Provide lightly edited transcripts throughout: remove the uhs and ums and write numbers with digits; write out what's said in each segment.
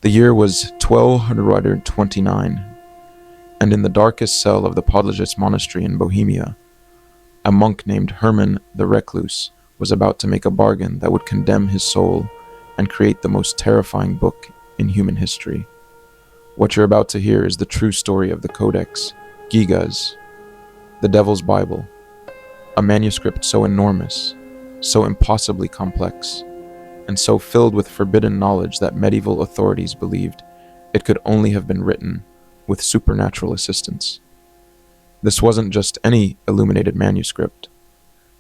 The year was 1229, and in the darkest cell of the Podlages monastery in Bohemia, a monk named Hermann the Recluse was about to make a bargain that would condemn his soul and create the most terrifying book in human history. What you're about to hear is the true story of the Codex Gigas, the Devil's Bible, a manuscript so enormous, so impossibly complex, and so filled with forbidden knowledge that medieval authorities believed it could only have been written with supernatural assistance. This wasn't just any illuminated manuscript.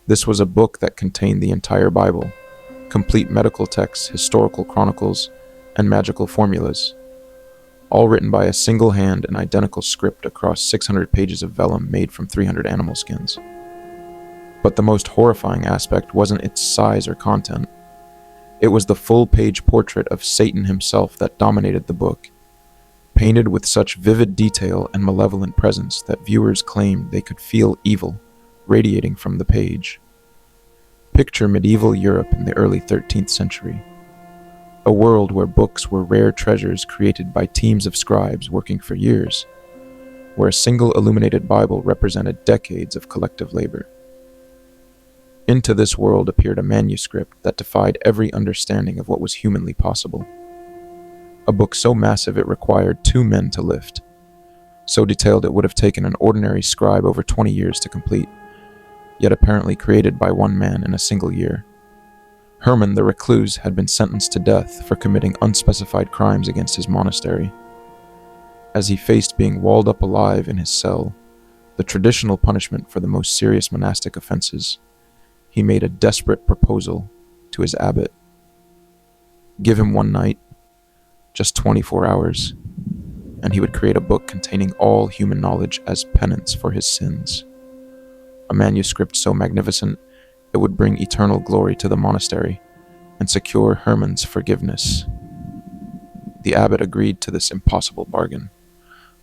This was a book that contained the entire Bible, complete medical texts, historical chronicles, and magical formulas, all written by a single hand in identical script across 600 pages of vellum made from 300 animal skins. But the most horrifying aspect wasn't its size or content. It was the full-page portrait of Satan himself that dominated the book, painted with such vivid detail and malevolent presence that viewers claimed they could feel evil radiating from the page. Picture medieval Europe in the early 13th century, a world where books were rare treasures created by teams of scribes working for years, where a single illuminated Bible represented decades of collective labor. Into this world appeared a manuscript that defied every understanding of what was humanly possible. A book so massive it required 2 men to lift, so detailed it would have taken an ordinary scribe over 20 years to complete, yet apparently created by 1 man in a single year. Hermann the Recluse had been sentenced to death for committing unspecified crimes against his monastery. As he faced being walled up alive in his cell, the traditional punishment for the most serious monastic offenses, he made a desperate proposal to his abbot. Give him 1 night, just 24 hours, and he would create a book containing all human knowledge as penance for his sins. A manuscript so magnificent it would bring eternal glory to the monastery and secure Hermann's forgiveness. The abbot agreed to this impossible bargain,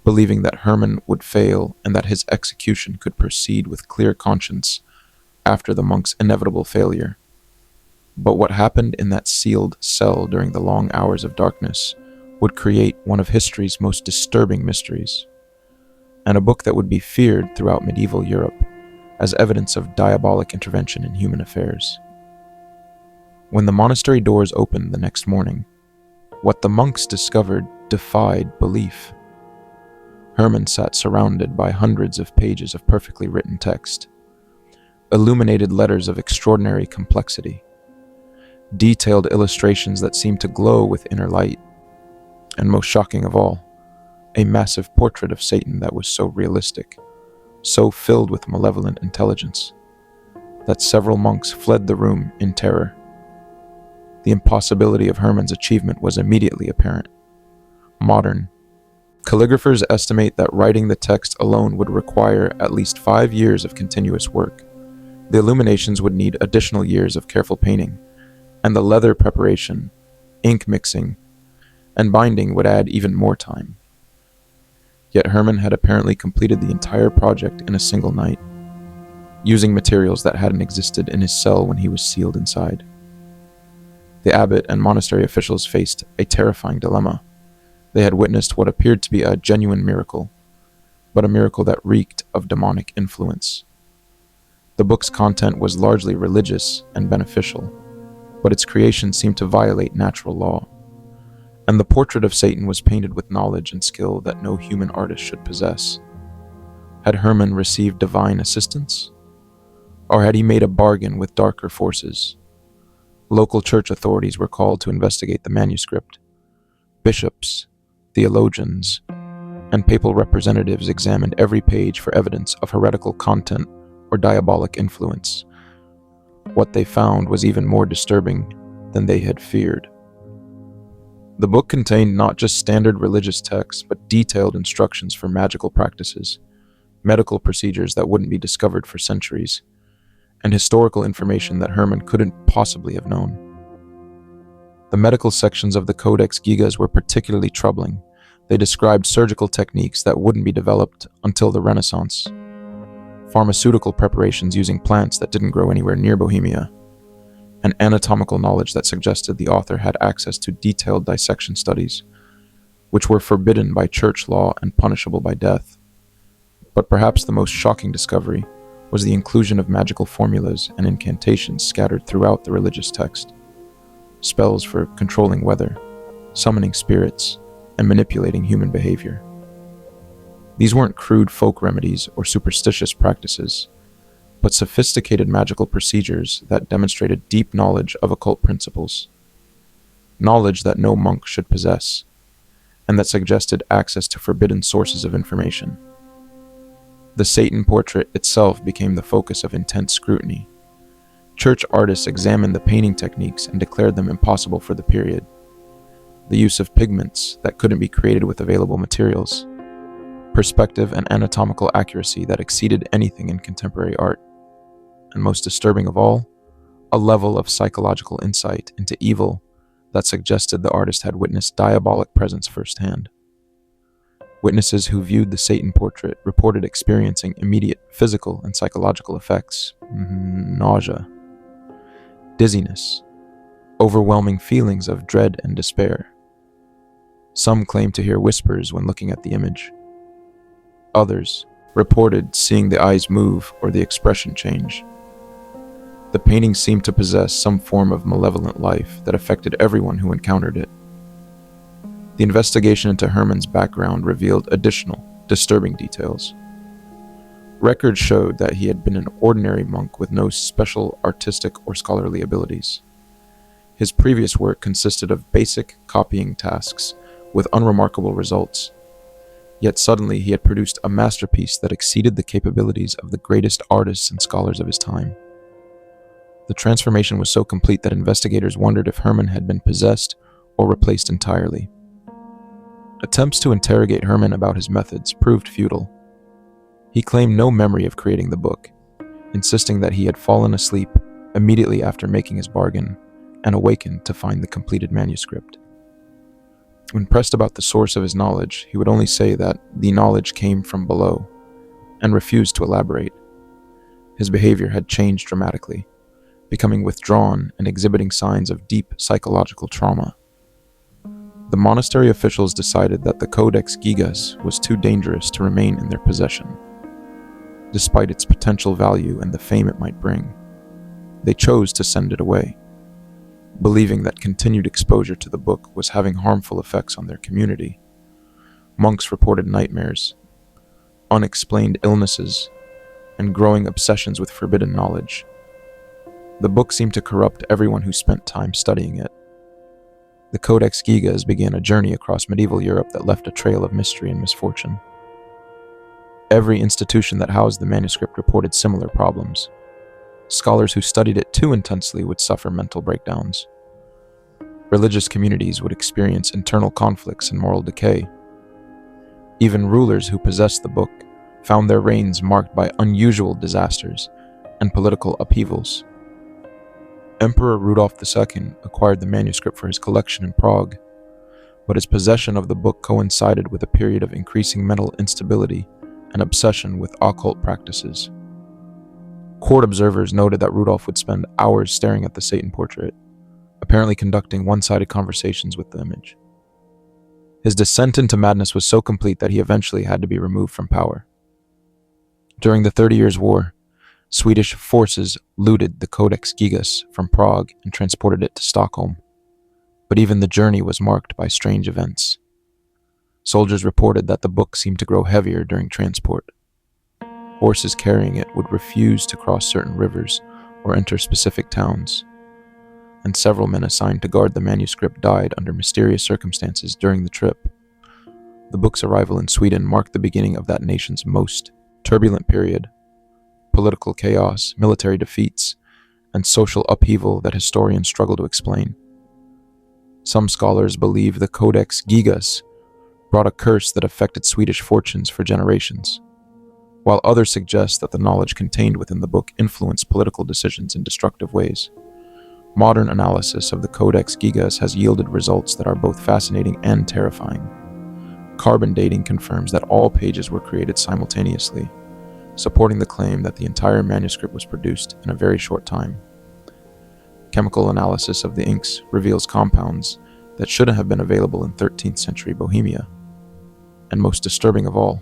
believing that Hermann would fail and that his execution could proceed with clear conscience after the monk's inevitable failure. But what happened in that sealed cell during the long hours of darkness would create one of history's most disturbing mysteries, and a book that would be feared throughout medieval Europe as evidence of diabolic intervention in human affairs. When the monastery doors opened the next morning, what the monks discovered defied belief. Hermann sat surrounded by hundreds of pages of perfectly written text, illuminated letters of extraordinary complexity, detailed illustrations that seemed to glow with inner light, and most shocking of all, a massive portrait of Satan that was so realistic, so filled with malevolent intelligence, that several monks fled the room in terror. The impossibility of Hermann's achievement was immediately apparent. Modern calligraphers estimate that writing the text alone would require at least 5 years of continuous work. The illuminations would need additional years of careful painting, and the leather preparation, ink mixing, and binding would add even more time. Yet Hermann had apparently completed the entire project in a single night, using materials that hadn't existed in his cell when he was sealed inside. The abbot and monastery officials faced a terrifying dilemma. They had witnessed what appeared to be a genuine miracle, but a miracle that reeked of demonic influence. The book's content was largely religious and beneficial, but its creation seemed to violate natural law, and the portrait of Satan was painted with knowledge and skill that no human artist should possess. Had Hermann received divine assistance? Or had he made a bargain with darker forces? Local church authorities were called to investigate the manuscript. Bishops, theologians, and papal representatives examined every page for evidence of heretical content or diabolic influence. What they found was even more disturbing than they had feared. The book contained not just standard religious texts, but detailed instructions for magical practices, medical procedures that wouldn't be discovered for centuries, and historical information that Hermann couldn't possibly have known. The medical sections of the Codex Gigas were particularly troubling. They described surgical techniques that wouldn't be developed until the Renaissance, pharmaceutical preparations using plants that didn't grow anywhere near Bohemia, and anatomical knowledge that suggested the author had access to detailed dissection studies which were forbidden by church law and punishable by death. But perhaps the most shocking discovery was the inclusion of magical formulas and incantations scattered throughout the religious text. Spells for controlling weather, summoning spirits, and manipulating human behavior. These weren't crude folk remedies or superstitious practices, but sophisticated magical procedures that demonstrated deep knowledge of occult principles. Knowledge that no monk should possess, and that suggested access to forbidden sources of information. The Satan portrait itself became the focus of intense scrutiny. Church artists examined the painting techniques and declared them impossible for the period. The use of pigments that couldn't be created with available materials. Perspective and anatomical accuracy that exceeded anything in contemporary art. And most disturbing of all, a level of psychological insight into evil that suggested the artist had witnessed diabolic presence firsthand. Witnesses who viewed the Satan portrait reported experiencing immediate physical and psychological effects, nausea, dizziness, overwhelming feelings of dread and despair. Some claimed to hear whispers when looking at the image. Others reported seeing the eyes move or the expression change. The painting seemed to possess some form of malevolent life that affected everyone who encountered it. The investigation into Hermann's background revealed additional, disturbing details. Records showed that he had been an ordinary monk with no special artistic or scholarly abilities. His previous work consisted of basic copying tasks with unremarkable results. Yet suddenly he had produced a masterpiece that exceeded the capabilities of the greatest artists and scholars of his time. The transformation was so complete that investigators wondered if Hermann had been possessed or replaced entirely. Attempts to interrogate Hermann about his methods proved futile. He claimed no memory of creating the book, insisting that he had fallen asleep immediately after making his bargain and awakened to find the completed manuscript. When pressed about the source of his knowledge, he would only say that the knowledge came from below, and refused to elaborate. His behavior had changed dramatically, becoming withdrawn and exhibiting signs of deep psychological trauma. The monastery officials decided that the Codex Gigas was too dangerous to remain in their possession. Despite its potential value and the fame it might bring, they chose to send it away, believing that continued exposure to the book was having harmful effects on their community. Monks reported nightmares, unexplained illnesses, and growing obsessions with forbidden knowledge. The book seemed to corrupt everyone who spent time studying it. The Codex Gigas began a journey across medieval Europe that left a trail of mystery and misfortune. Every institution that housed the manuscript reported similar problems. Scholars who studied it too intensely would suffer mental breakdowns. Religious communities would experience internal conflicts and moral decay. Even rulers who possessed the book found their reigns marked by unusual disasters and political upheavals. Emperor Rudolf II acquired the manuscript for his collection in Prague, but his possession of the book coincided with a period of increasing mental instability and obsession with occult practices. Court observers noted that Rudolf would spend hours staring at the Satan portrait, apparently conducting one-sided conversations with the image. His descent into madness was so complete that he eventually had to be removed from power. During the 30 Years' War, Swedish forces looted the Codex Gigas from Prague and transported it to Stockholm. But even the journey was marked by strange events. Soldiers reported that the book seemed to grow heavier during transport. Horses carrying it would refuse to cross certain rivers or enter specific towns, and several men assigned to guard the manuscript died under mysterious circumstances during the trip. The book's arrival in Sweden marked the beginning of that nation's most turbulent period. Political chaos, military defeats, and social upheaval that historians struggle to explain. Some scholars believe the Codex Gigas brought a curse that affected Swedish fortunes for generations, while others suggest that the knowledge contained within the book influenced political decisions in destructive ways. Modern analysis of the Codex Gigas has yielded results that are both fascinating and terrifying. Carbon dating confirms that all pages were created simultaneously, supporting the claim that the entire manuscript was produced in a very short time. Chemical analysis of the inks reveals compounds that shouldn't have been available in 13th century Bohemia. And most disturbing of all,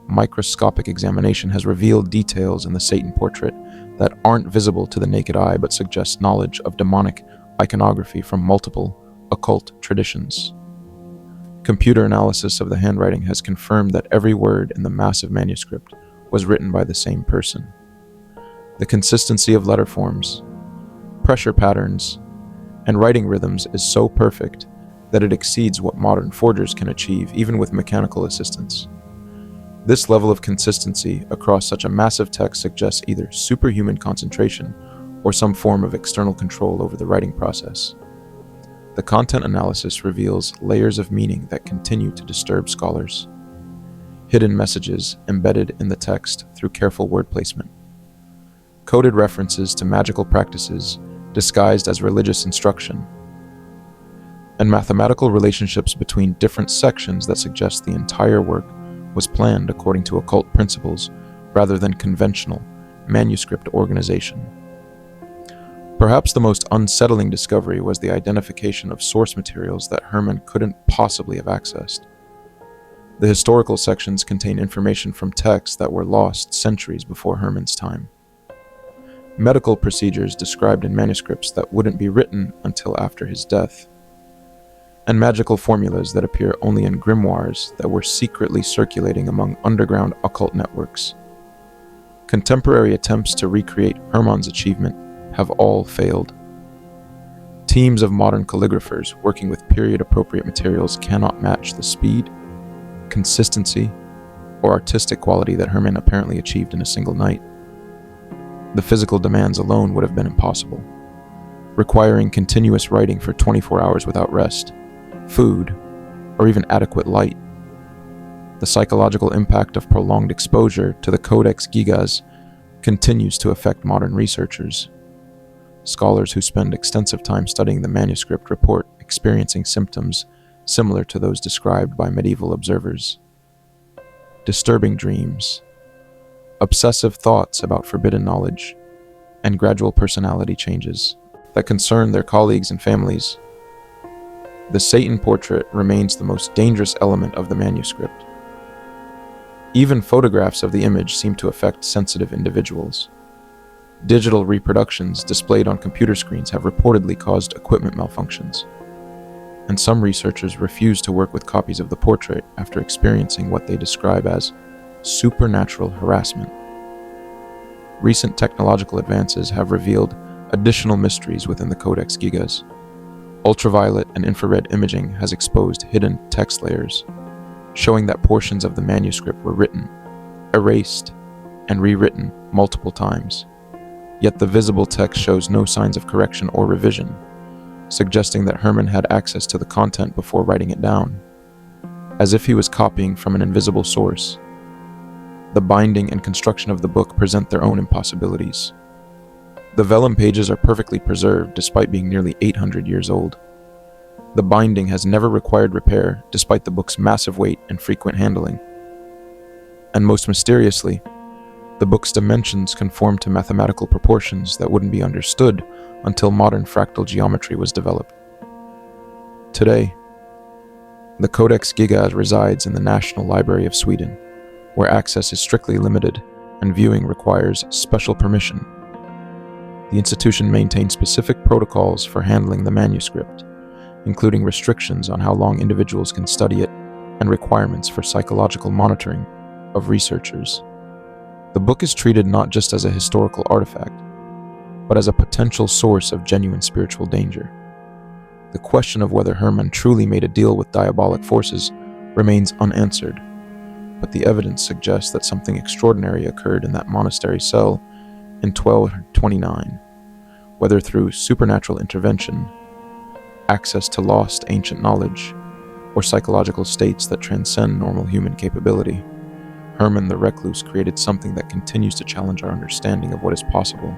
microscopic examination has revealed details in the Satan portrait that aren't visible to the naked eye but suggest knowledge of demonic iconography from multiple occult traditions. Computer analysis of the handwriting has confirmed that every word in the massive manuscript was written by the same person. The consistency of letter forms, pressure patterns, and writing rhythms is so perfect that it exceeds what modern forgers can achieve, even with mechanical assistance. This level of consistency across such a massive text suggests either superhuman concentration or some form of external control over the writing process. The content analysis reveals layers of meaning that continue to disturb scholars. Hidden messages embedded in the text through careful word placement. Coded references to magical practices disguised as religious instruction. And mathematical relationships between different sections that suggest the entire work was planned according to occult principles rather than conventional manuscript organization. Perhaps the most unsettling discovery was the identification of source materials that Hermann couldn't possibly have accessed. The historical sections contain information from texts that were lost centuries before Hermann's time. Medical procedures described in manuscripts that wouldn't be written until after his death. And magical formulas that appear only in grimoires that were secretly circulating among underground occult networks. Contemporary attempts to recreate Hermann's achievement have all failed. Teams of modern calligraphers working with period-appropriate materials cannot match the speed, consistency, or artistic quality that Hermann apparently achieved in a single night. The physical demands alone would have been impossible, requiring continuous writing for 24 hours without rest, food, or even adequate light. The psychological impact of prolonged exposure to the Codex Gigas continues to affect modern researchers. Scholars who spend extensive time studying the manuscript report experiencing symptoms similar to those described by medieval observers. Disturbing dreams, obsessive thoughts about forbidden knowledge, and gradual personality changes that concern their colleagues and families. The Satan portrait remains the most dangerous element of the manuscript. Even photographs of the image seem to affect sensitive individuals. Digital reproductions displayed on computer screens have reportedly caused equipment malfunctions, and some researchers refuse to work with copies of the portrait after experiencing what they describe as supernatural harassment. Recent technological advances have revealed additional mysteries within the Codex Gigas. Ultraviolet and infrared imaging has exposed hidden text layers, showing that portions of the manuscript were written, erased, and rewritten multiple times. Yet the visible text shows no signs of correction or revision, suggesting that Hermann had access to the content before writing it down, as if he was copying from an invisible source. The binding and construction of the book present their own impossibilities. The vellum pages are perfectly preserved despite being nearly 800 years old. The binding has never required repair despite the book's massive weight and frequent handling. And most mysteriously, the book's dimensions conform to mathematical proportions that wouldn't be understood until modern fractal geometry was developed. Today, the Codex Gigas resides in the National Library of Sweden, where access is strictly limited and viewing requires special permission. The institution maintains specific protocols for handling the manuscript, including restrictions on how long individuals can study it and requirements for psychological monitoring of researchers. The book is treated not just as a historical artifact, but as a potential source of genuine spiritual danger. The question of whether Hermann truly made a deal with diabolic forces remains unanswered, but the evidence suggests that something extraordinary occurred in that monastery cell in 1229, whether through supernatural intervention, access to lost ancient knowledge, or psychological states that transcend normal human capability. Hermann the Recluse created something that continues to challenge our understanding of what is possible.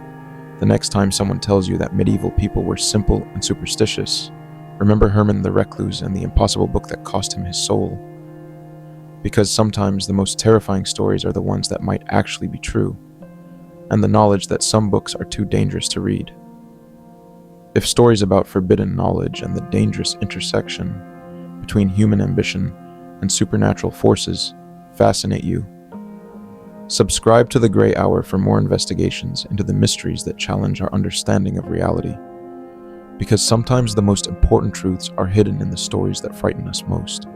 The next time someone tells you that medieval people were simple and superstitious, remember Hermann the Recluse and the impossible book that cost him his soul. Because sometimes the most terrifying stories are the ones that might actually be true, and the knowledge that some books are too dangerous to read If stories about forbidden knowledge and the dangerous intersection between human ambition and supernatural forces fascinate you, subscribe to The Grey Hour for more investigations into the mysteries that challenge our understanding of reality. Because sometimes the most important truths are hidden in the stories that frighten us most.